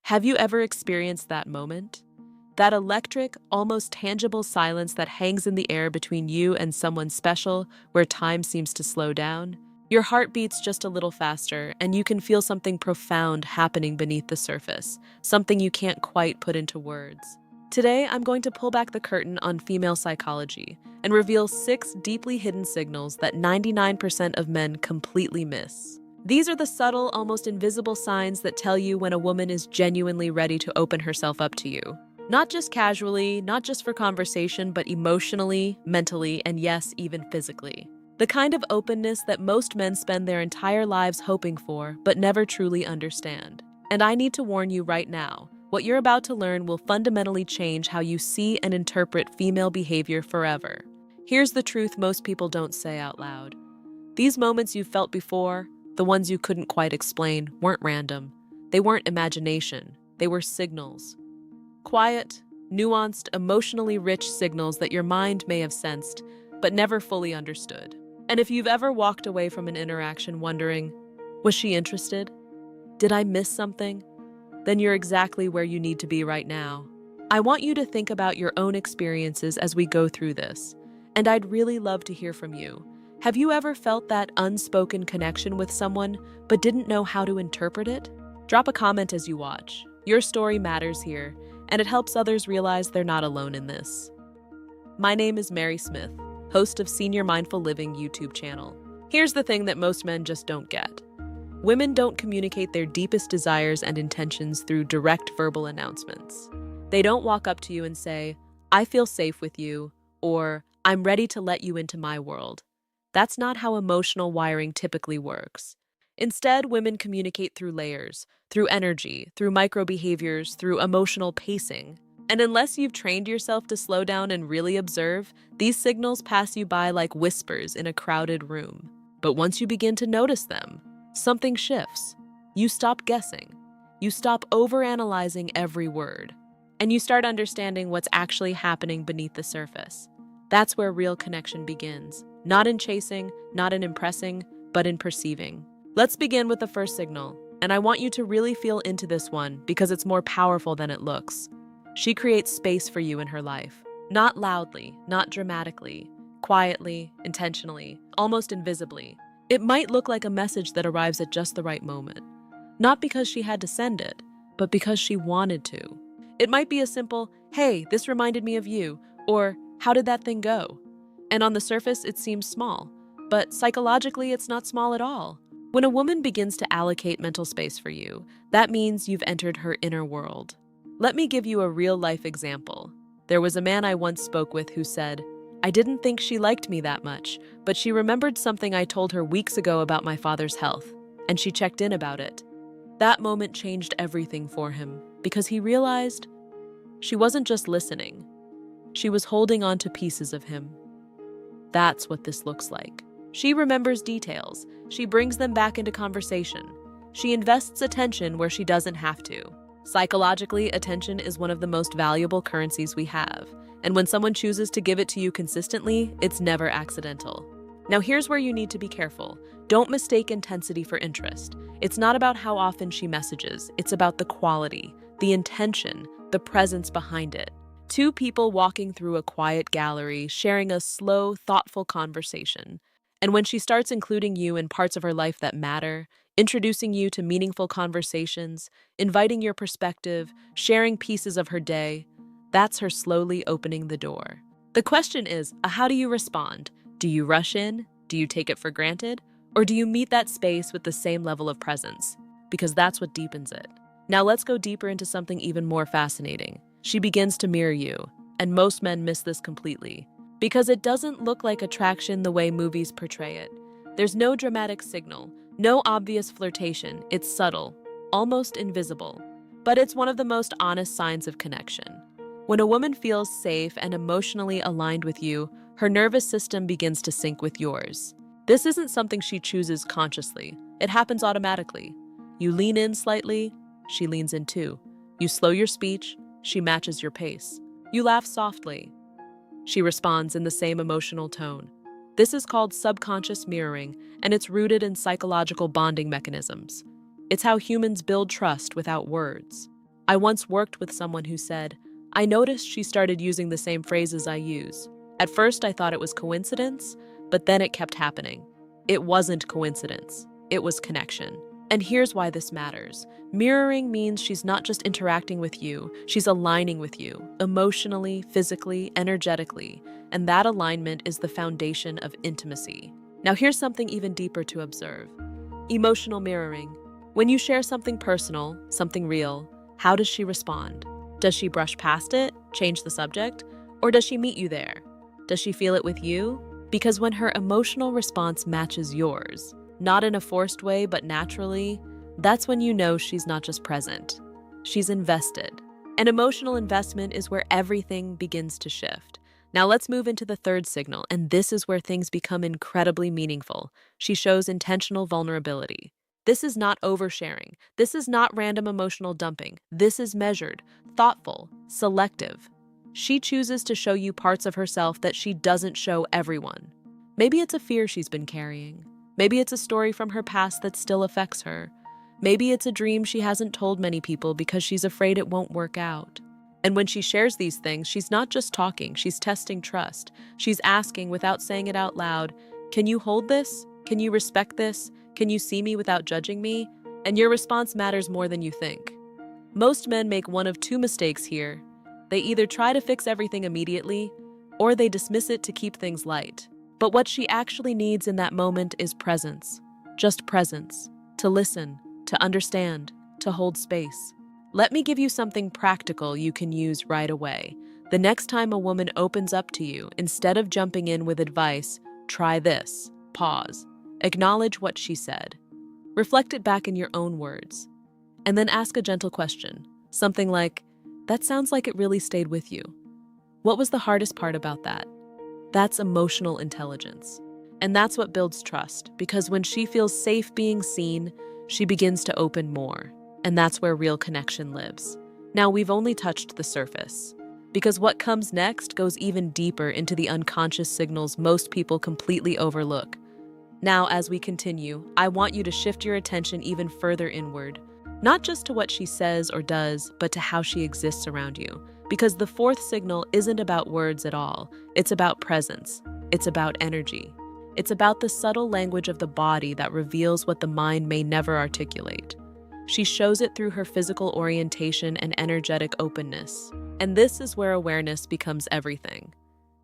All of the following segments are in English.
Have you ever experienced that moment? That electric, almost tangible silence that hangs in the air between you and someone special, where time seems to slow down? Your heart beats just a little faster, and you can feel something profound happening beneath the surface, something you can't quite put into words. Today, I'm going to pull back the curtain on female psychology and reveal 6 deeply hidden signals that 99% of men completely miss. These are the subtle, almost invisible signs that tell you when a woman is genuinely ready to open herself up to you. Not just casually, not just for conversation, but emotionally, mentally, and yes, even physically. The kind of openness that most men spend their entire lives hoping for, but never truly understand. And I need to warn you right now, what you're about to learn will fundamentally change how you see and interpret female behavior forever. Here's the truth most people don't say out loud. These moments you felt before, the ones you couldn't quite explain, weren't random. They weren't imagination. They were signals. Quiet, nuanced, emotionally rich signals that your mind may have sensed, but never fully understood. And if you've ever walked away from an interaction wondering, was she interested? Did I miss something? Then you're exactly where you need to be right now. I want you to think about your own experiences as we go through this, and I'd really love to hear from you. Have you ever felt that unspoken connection with someone, but didn't know how to interpret it? Drop a comment as you watch. Your story matters here, and it helps others realize they're not alone in this. My name is Mary Smith, host of Senior Mindful Living YouTube channel. Here's the thing that most men just don't get. Women don't communicate their deepest desires and intentions through direct verbal announcements. They don't walk up to you and say, "I feel safe with you," or "I'm ready to let you into my world." That's not how emotional wiring typically works. Instead, women communicate through layers, through energy, through micro-behaviors, through emotional pacing. And unless you've trained yourself to slow down and really observe, these signals pass you by like whispers in a crowded room. But once you begin to notice them, something shifts. You stop guessing. You stop overanalyzing every word. And you start understanding what's actually happening beneath the surface. That's where real connection begins. Not in chasing, not in impressing, but in perceiving. Let's begin with the first signal, and I want you to really feel into this one because it's more powerful than it looks. She creates space for you in her life. Not loudly, not dramatically, quietly, intentionally, almost invisibly. It might look like a message that arrives at just the right moment. Not because she had to send it, but because she wanted to. It might be a simple, "Hey, this reminded me of you," or "How did that thing go?" And on the surface, it seems small, but psychologically, it's not small at all. When a woman begins to allocate mental space for you, that means you've entered her inner world. Let me give you a real-life example. There was a man I once spoke with who said, "I didn't think she liked me that much, but she remembered something I told her weeks ago about my father's health, and she checked in about it." That moment changed everything for him, because he realized she wasn't just listening. She was holding on to pieces of him. That's what this looks like. She remembers details. She brings them back into conversation. She invests attention where she doesn't have to. Psychologically, attention is one of the most valuable currencies we have. And when someone chooses to give it to you consistently, it's never accidental. Now here's where you need to be careful. Don't mistake intensity for interest. It's not about how often she messages. It's about the quality, the intention, the presence behind it. Two people walking through a quiet gallery, sharing a slow, thoughtful conversation. And when she starts including you in parts of her life that matter, introducing you to meaningful conversations, inviting your perspective, sharing pieces of her day, that's her slowly opening the door. The question is, how do you respond? Do you rush in? Do you take it for granted? Or do you meet that space with the same level of presence? Because that's what deepens it. Now let's go deeper into something even more fascinating. She begins to mirror you, and most men miss this completely. Because it doesn't look like attraction the way movies portray it. There's no dramatic signal, no obvious flirtation. It's subtle, almost invisible. But it's one of the most honest signs of connection. When a woman feels safe and emotionally aligned with you, her nervous system begins to sync with yours. This isn't something she chooses consciously. It happens automatically. You lean in slightly, she leans in too. You slow your speech, she matches your pace. You laugh softly. She responds in the same emotional tone. This is called subconscious mirroring, and it's rooted in psychological bonding mechanisms. It's how humans build trust without words. I once worked with someone who said, I noticed she started using the same phrases I use. At first, I thought it was coincidence, but then it kept happening. It wasn't coincidence, it was connection. And here's why this matters. Mirroring means she's not just interacting with you, she's aligning with you, emotionally, physically, energetically. And that alignment is the foundation of intimacy. Now, here's something even deeper to observe. Emotional mirroring. When you share something personal, something real, how does she respond? Does she brush past it, change the subject, or does she meet you there? Does she feel it with you? Because when her emotional response matches yours, not in a forced way, but naturally, that's when you know she's not just present. She's invested. An emotional investment is where everything begins to shift. Now let's move into the third signal, and this is where things become incredibly meaningful. She shows intentional vulnerability. This is not oversharing. This is not random emotional dumping. This is measured, thoughtful, selective. She chooses to show you parts of herself that she doesn't show everyone. Maybe it's a fear she's been carrying. Maybe it's a story from her past that still affects her. Maybe it's a dream she hasn't told many people because she's afraid it won't work out. And when she shares these things, she's not just talking, she's testing trust. She's asking without saying it out loud, can you hold this? Can you respect this? Can you see me without judging me? And your response matters more than you think. Most men make one of two mistakes here. They either try to fix everything immediately, or they dismiss it to keep things light. But what she actually needs in that moment is presence. Just presence. To listen, to understand, to hold space. Let me give you something practical you can use right away. The next time a woman opens up to you, instead of jumping in with advice, try this. Pause. Acknowledge what she said. Reflect it back in your own words. And then ask a gentle question. Something like, that sounds like it really stayed with you. What was the hardest part about that? That's emotional intelligence. And that's what builds trust, because when she feels safe being seen, she begins to open more. And that's where real connection lives. Now, we've only touched the surface, because what comes next goes even deeper into the unconscious signals most people completely overlook. Now, as we continue, I want you to shift your attention even further inward, not just to what she says or does, but to how she exists around you. Because the fourth signal isn't about words at all. It's about presence. It's about energy. It's about the subtle language of the body that reveals what the mind may never articulate. She shows it through her physical orientation and energetic openness. And this is where awareness becomes everything.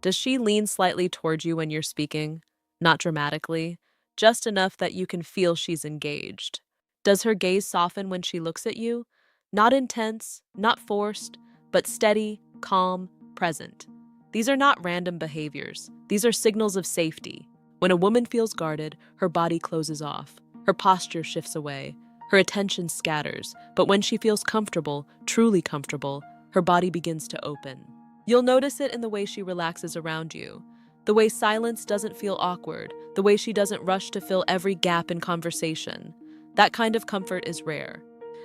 Does she lean slightly toward you when you're speaking? Not dramatically, just enough that you can feel she's engaged. Does her gaze soften when she looks at you? Not intense, not forced, but steady, calm, present. These are not random behaviors. These are signals of safety. When a woman feels guarded, her body closes off. Her posture shifts away. Her attention scatters. But when she feels comfortable, truly comfortable, her body begins to open. You'll notice it in the way she relaxes around you. The way silence doesn't feel awkward. The way she doesn't rush to fill every gap in conversation. That kind of comfort is rare.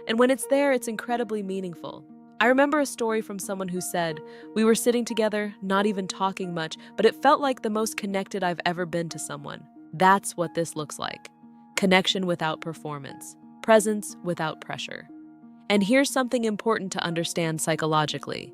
And when it's there, it's incredibly meaningful. I remember a story from someone who said, we were sitting together, not even talking much, but it felt like the most connected I've ever been to someone. That's what this looks like. Connection without performance. Presence without pressure. And here's something important to understand psychologically.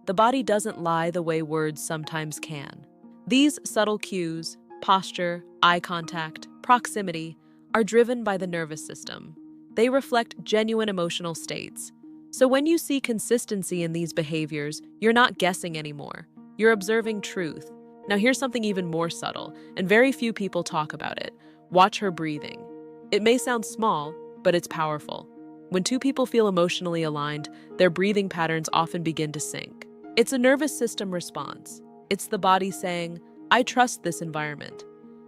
The body doesn't lie the way words sometimes can. These subtle cues, posture, eye contact, proximity, are driven by the nervous system. They reflect genuine emotional states. So when you see consistency in these behaviors, you're not guessing anymore. You're observing truth. Now here's something even more subtle, and very few people talk about it. Watch her breathing. It may sound small, but it's powerful. When two people feel emotionally aligned, their breathing patterns often begin to sync. It's a nervous system response. It's the body saying, I trust this environment.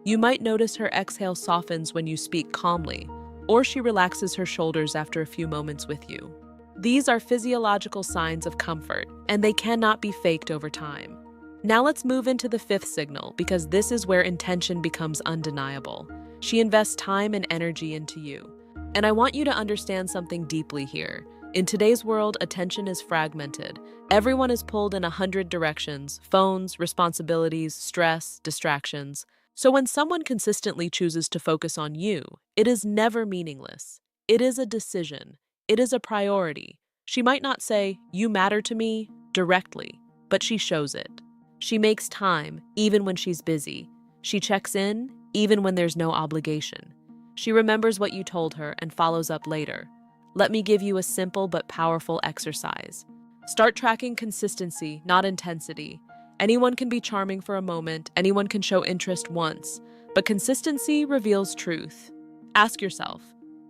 You might notice her exhale softens when you speak calmly, or she relaxes her shoulders after a few moments with you. These are physiological signs of comfort, and they cannot be faked over time. Now let's move into the fifth signal, because this is where intention becomes undeniable. She invests time and energy into you. And I want you to understand something deeply here. In today's world, attention is fragmented. Everyone is pulled in 100 directions: phones, responsibilities, stress, distractions. So when someone consistently chooses to focus on you, it is never meaningless. It is a decision. It is a priority. She might not say, "You matter to me," directly, but she shows it. She makes time, even when she's busy. She checks in, even when there's no obligation. She remembers what you told her and follows up later. Let me give you a simple but powerful exercise. Start tracking consistency, not intensity. Anyone can be charming for a moment, anyone can show interest once, but consistency reveals truth. Ask yourself,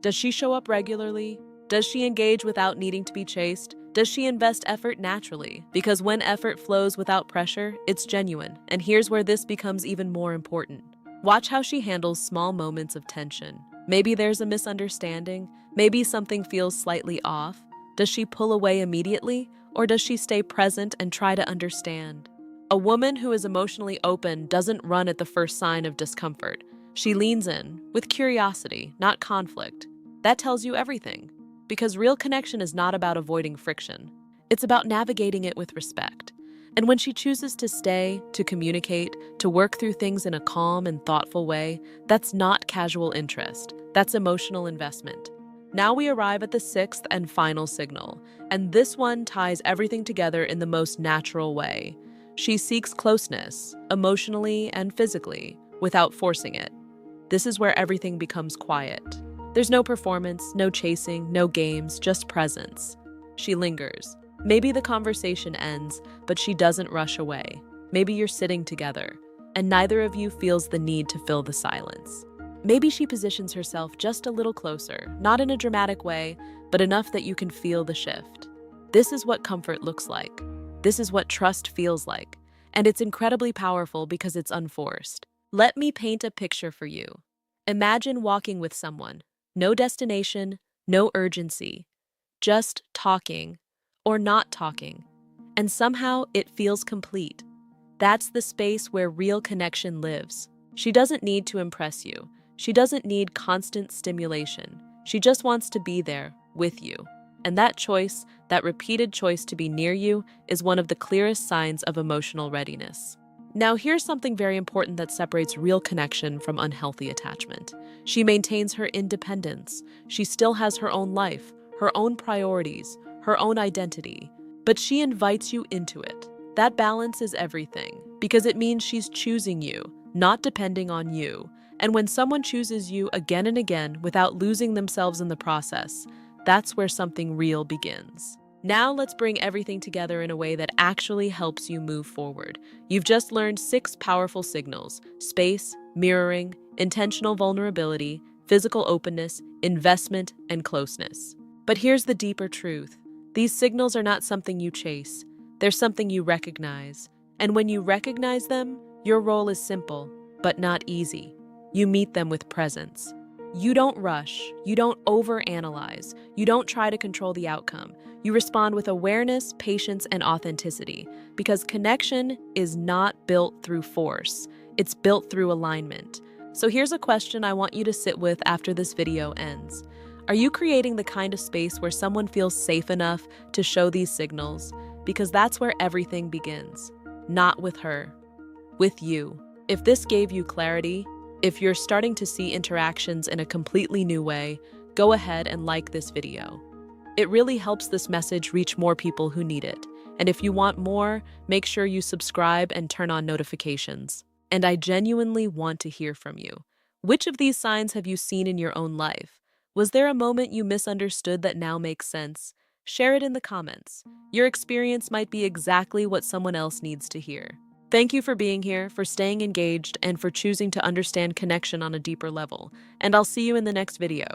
does she show up regularly? Does she engage without needing to be chased? Does she invest effort naturally? Because when effort flows without pressure, it's genuine. And here's where this becomes even more important. Watch how she handles small moments of tension. Maybe there's a misunderstanding. Maybe something feels slightly off. Does she pull away immediately? Or does she stay present and try to understand? A woman who is emotionally open doesn't run at the first sign of discomfort. She leans in, with curiosity, not conflict. That tells you everything. Because real connection is not about avoiding friction. It's about navigating it with respect. And when she chooses to stay, to communicate, to work through things in a calm and thoughtful way, that's not casual interest. That's emotional investment. Now we arrive at the sixth and final signal, and this one ties everything together in the most natural way. She seeks closeness, emotionally and physically, without forcing it. This is where everything becomes quiet. There's no performance, no chasing, no games, just presence. She lingers. Maybe the conversation ends, but she doesn't rush away. Maybe you're sitting together, and neither of you feels the need to fill the silence. Maybe she positions herself just a little closer, not in a dramatic way, but enough that you can feel the shift. This is what comfort looks like. This is what trust feels like. And it's incredibly powerful because it's unforced. Let me paint a picture for you. Imagine walking with someone. No destination, no urgency. Just talking, or not talking. And somehow it feels complete. That's the space where real connection lives. She doesn't need to impress you. She doesn't need constant stimulation. She just wants to be there with you. And that choice, that repeated choice to be near you, is one of the clearest signs of emotional readiness. Now, here's something very important that separates real connection from unhealthy attachment. She maintains her independence. She still has her own life, her own priorities, her own identity, but she invites you into it. That balance is everything, because it means she's choosing you, not depending on you. And when someone chooses you again and again without losing themselves in the process, that's where something real begins. Now let's bring everything together in a way that actually helps you move forward. You've just learned 6 powerful signals: space, mirroring, intentional vulnerability, physical openness, investment, and closeness. But here's the deeper truth. These signals are not something you chase. They're something you recognize. And when you recognize them, your role is simple, but not easy. You meet them with presence. You don't rush. You don't overanalyze. You don't try to control the outcome. You respond with awareness, patience, and authenticity, because connection is not built through force. It's built through alignment. So here's a question I want you to sit with after this video ends. Are you creating the kind of space where someone feels safe enough to show these signals? Because that's where everything begins. Not with her, with you. If this gave you clarity, if you're starting to see interactions in a completely new way, go ahead and like this video. It really helps this message reach more people who need it. And if you want more, make sure you subscribe and turn on notifications. And I genuinely want to hear from you. Which of these signs have you seen in your own life? Was there a moment you misunderstood that now makes sense? Share it in the comments. Your experience might be exactly what someone else needs to hear. Thank you for being here, for staying engaged, and for choosing to understand connection on a deeper level. And I'll see you in the next video.